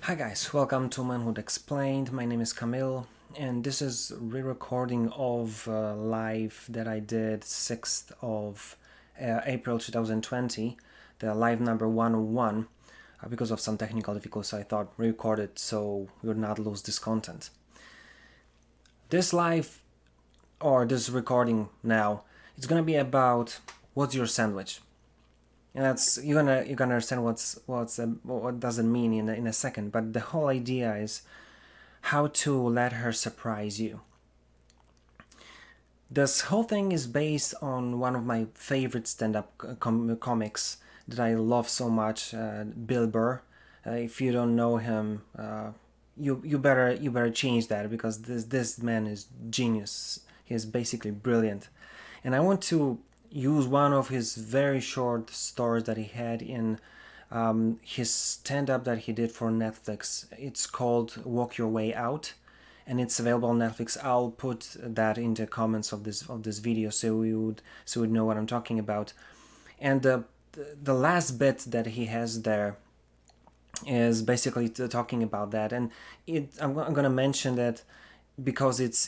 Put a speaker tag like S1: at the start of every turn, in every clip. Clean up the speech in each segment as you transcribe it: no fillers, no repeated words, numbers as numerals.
S1: Hi guys, welcome to Manhood Explained. My name is Camille, and this is re-recording of live that I did 6th of April 2020, the live number 101. Because of some technical difficulties, I thought re-record it so we would not lose this content. This live or this recording now, it's gonna be about what's your sandwich. And that's you're gonna understand what does it mean in a second. But the whole idea is how to let her surprise you. This whole thing is based on one of my favorite stand-up comics that I love so much, Bill Burr. If you don't know him, you better change that because this man is genius. He is basically brilliant, and I want to use one of his very short stories that he had in his stand-up that he did for Netflix. It's called Walk Your Way Out, and it's available on Netflix. I'll put that in the comments of this video so you would know what I'm talking about. And the last bit that he has there is basically talking about that, and I'm gonna mention that because it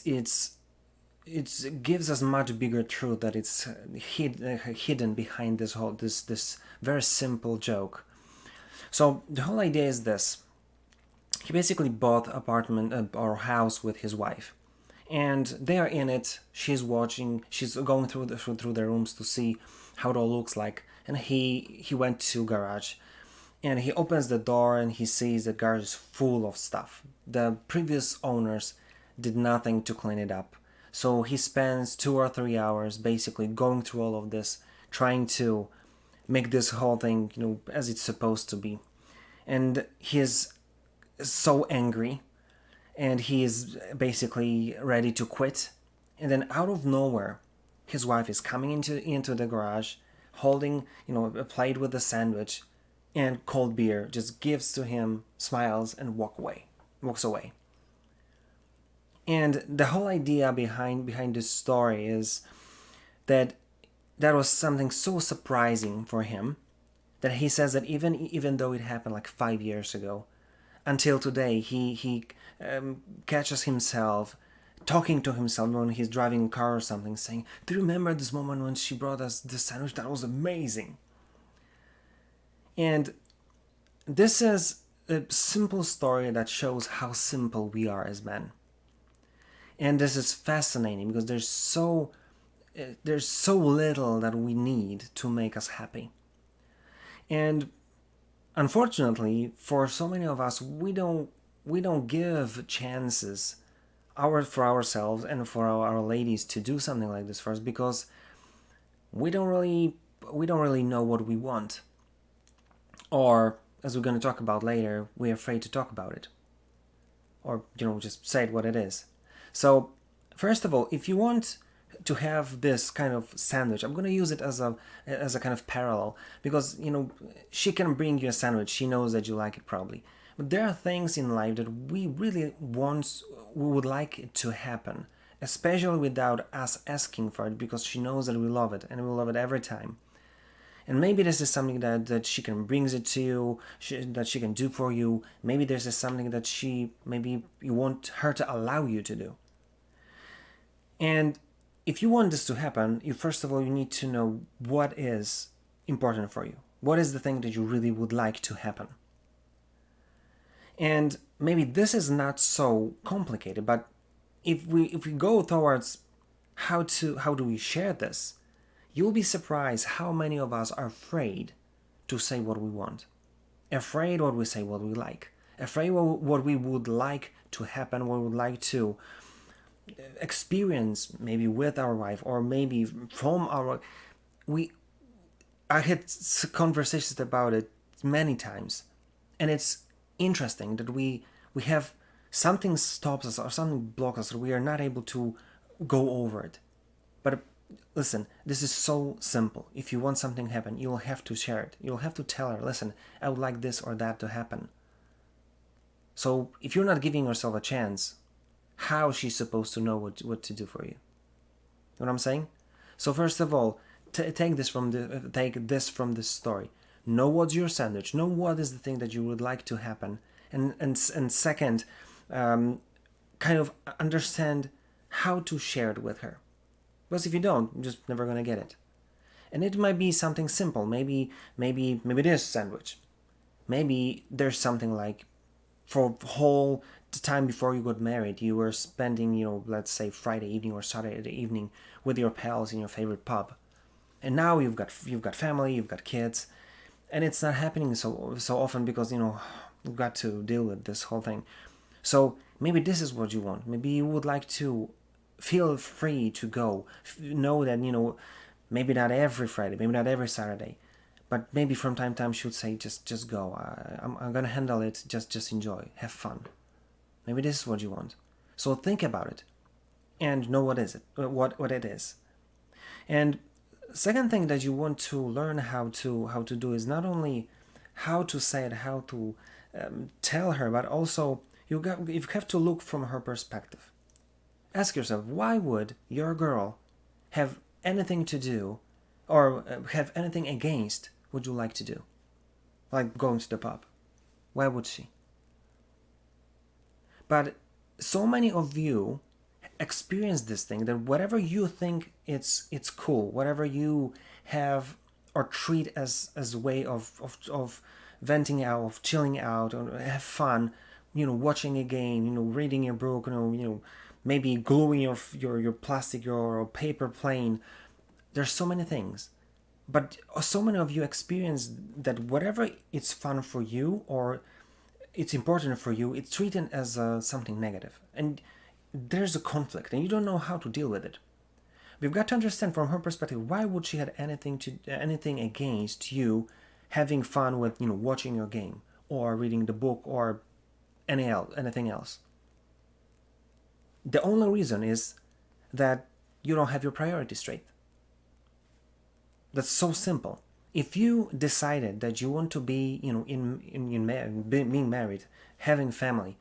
S1: gives us much bigger truth that it's hidden behind this very simple joke. So the whole idea is this: he basically bought apartment or house with his wife, and they are in it. She's watching. She's going through the rooms to see how it all looks like. And he went to garage, and he opens the door and he sees the garage is full of stuff. The previous owners did nothing to clean it up. So he spends 2 or 3 hours basically going through all of this, trying to make this whole thing, as it's supposed to be. And he's so angry, and he is basically ready to quit. And then out of nowhere, his wife is coming into the garage, holding a plate with a sandwich and cold beer, just gives to him, smiles, and walks away. And the whole idea behind this story is that that was something so surprising for him that he says that even though it happened like 5 years ago, until today he catches himself talking to himself when he's driving a car or something, saying, "Do you remember this moment when she brought us this sandwich? That was amazing." And this is a simple story that shows how simple we are as men. And this is fascinating because there's so little that we need to make us happy. And unfortunately, for so many of us, we don't give chances for ourselves and for our ladies to do something like this for us because we don't really know what we want, or as we're going to talk about later, we're afraid to talk about it, or just say it what it is. So first of all, if you want to have this kind of sandwich, I'm going to use it as a kind of parallel because she can bring you a sandwich, she knows that you like it probably, but there are things in life that we would like it to happen, especially without us asking for it, because she knows that we love it and we love it every time. And maybe this is something that she can brings it to you, that she can do for you. Maybe this is something that maybe you want her to allow you to do. And if you want this to happen, first of all, you need to know what is important for you. What is the thing that you really would like to happen? And maybe this is not so complicated, but if we go towards how do we share this, you'll be surprised how many of us are afraid to say what we want, afraid what we say what we like, afraid what we would like to happen, what we would like to experience, maybe with our wife or maybe from our I had conversations about it many times, and it's interesting that we have something stops us or something blocks us, or we are not able to go over it. But listen, this is so simple. If you want something to happen, you'll have to share it. You'll have to tell her, listen, I would like this or that to happen. So if you're not giving yourself a chance, how is she supposed to know what to do for you? You know what I'm saying? So first of all, take this from this story. Know what's your sandwich. Know what is the thing that you would like to happen, and second, kind of understand how to share it with her. Because if you don't, you're just never gonna get it. And it might be something simple. Maybe it is sandwich. Maybe there's something like, for whole the time before you got married, you were spending, let's say Friday evening or Saturday evening with your pals in your favorite pub, and now you've got family, you've got kids, and it's not happening so often because you've got to deal with this whole thing. So maybe this is what you want. Maybe you would like to feel free to go, know that maybe not every Friday, maybe not every Saturday, but maybe from time to time she would say, just go. I'm gonna handle it. Just enjoy, have fun. Maybe this is what you want. So think about it, and know what is it, what it is. And second thing that you want to learn how to do is not only how to say it, how to tell her, but also you have to look from her perspective. Ask yourself, why would your girl have anything to do, or have anything against what you like to do, like going to the pub? Why would she? But so many of you experience this thing, that whatever you think it's cool, whatever you have or treat as a way of venting out, of chilling out, or have fun, watching a game, reading a book, maybe gluing your plastic or paper plane. There's so many things, but so many of you experience that whatever it's fun for you or it's important for you, it's treated as something negative, and there's a conflict, and you don't know how to deal with it. We've got to understand from her perspective, why would she have anything against you having fun with watching your game or reading the book or anything else? The only reason is that you don't have your priorities straight. That's so simple. If you decided that you want to be, being married, having family,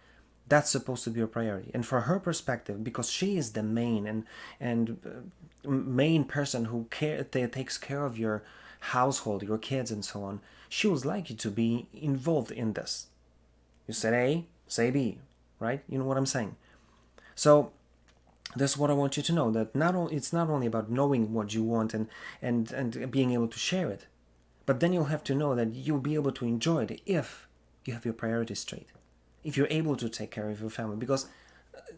S1: that's supposed to be your priority. And for her perspective, because she is the main main person who takes care of your household, your kids, and so on, she would like you to be involved in this. You said A, say B, right? You know what I'm saying? So that's what I want you to know, that it's not only about knowing what you want and being able to share it, but then you'll have to know that you'll be able to enjoy it if you have your priorities straight, if you're able to take care of your family. Because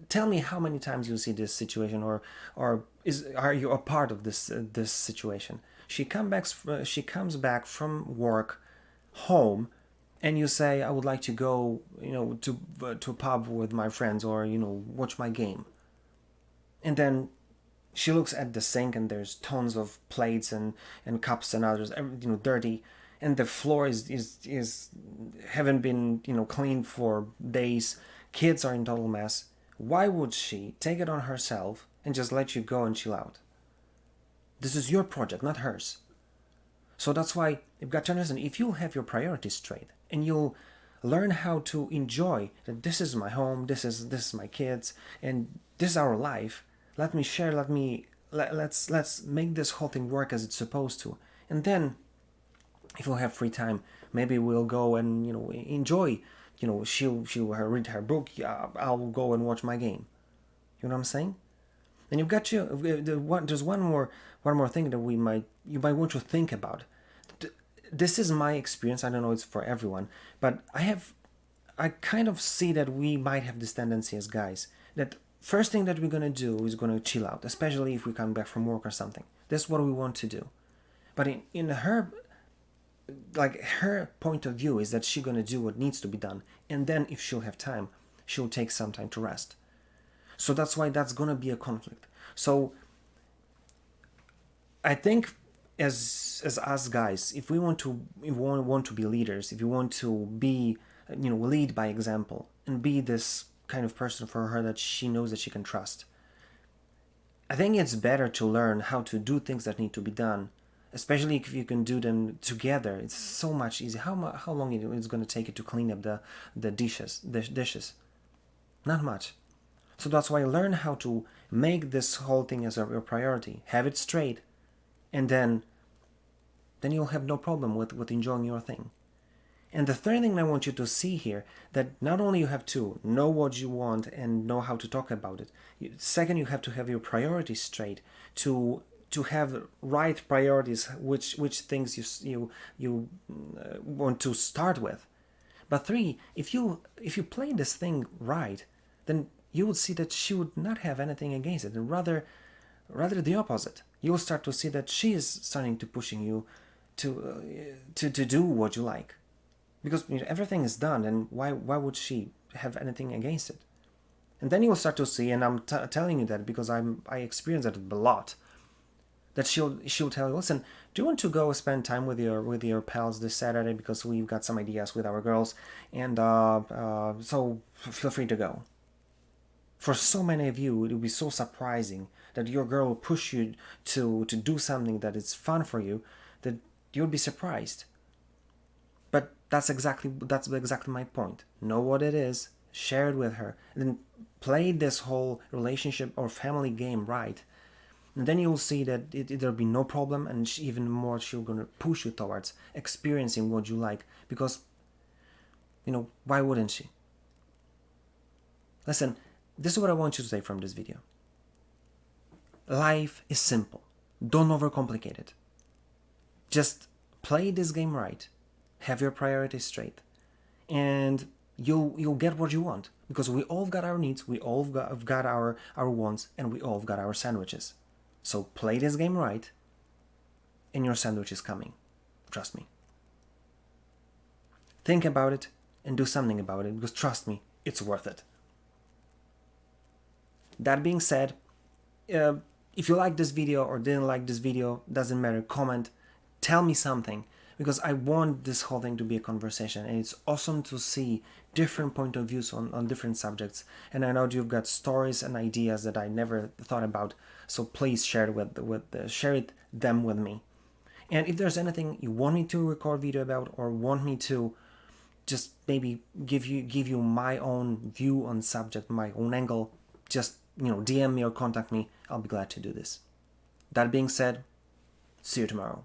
S1: tell me how many times you see this situation, or are you a part of this situation? She comes back from work home, and you say, I would like to go to a pub with my friends, or watch my game. And then she looks at the sink, and there's tons of plates and cups and others, dirty, and the floor is haven't been cleaned for days. Kids are in total mess. Why would she take it on herself and just let you go and chill out? This is your project, not hers. So that's why you've got to understand, if you'll have your priorities straight and you'll learn how to enjoy that this is my home, this is my kids, and this is our life. Let me share. Let's make this whole thing work as it's supposed to. And then, if we'll have free time, maybe we'll go and enjoy. She'll read her book. I'll go and watch my game. You know what I'm saying? And you've got there's one more thing that you might want to think about. This is my experience. I don't know it's for everyone, but I kind of see that we might have this tendency as guys that first thing that we're going to do is going to chill out, especially if we come back from work or something. That's what we want to do. But in her point of view is that she's going to do what needs to be done, and then if she'll have time, she'll take some time to rest. So that's why that's going to be a conflict. So I think as us guys, if we want to be leaders, if you want to be lead by example and be this kind of person for her that she knows that she can trust, I think it's better to learn how to do things that need to be done, especially if you can do them together. It's so much easier. How long it's going to take you to clean up the dishes? Not much. So that's why learn how to make this whole thing as your priority. Have it straight, and then you'll have no problem with enjoying your thing. And the third thing I want you to see here, that not only you have to know what you want and know how to talk about it, second, you have to have your priorities straight, to have right priorities, which things you want to start with. But three, if you play this thing right, then you would see that she would not have anything against it, and rather the opposite. You'll start to see that she is starting to pushing you to do what you like, because everything is done, and why would she have anything against it? And then you'll start to see, and I'm telling you that because I experience that a lot, that she'll tell you, listen, do you want to go spend time with your pals this Saturday, because we've got some ideas with our girls, and so feel free to go. For so many of you, it will be so surprising that your girl will push you to do something that is fun for you, that you'll be surprised. But that's exactly my point. Know what it is, share it with her, and then play this whole relationship or family game right. And then you'll see that there'll be no problem, and even more, she's gonna push you towards experiencing what you like, because, why wouldn't she? Listen, this is what I want you to take from this video. Life is simple. Don't overcomplicate it. Just play this game right, have your priorities straight, and you'll get what you want, because we all got our needs, we all got our wants, and we all got our sandwiches. So play this game right, and your sandwich is coming. Trust me. Think about it and do something about it, because trust me, it's worth it. That being said, if you like this video or didn't like this video, doesn't matter, comment, tell me something, because I want this whole thing to be a conversation, and it's awesome to see different point of views on different subjects. And I know you've got stories and ideas that I never thought about, so please share them with me. And if there's anything you want me to record video about, or want me to just maybe give you my own view on subject, my own angle, just DM me or contact me. I'll be glad to do this. That being said, see you tomorrow.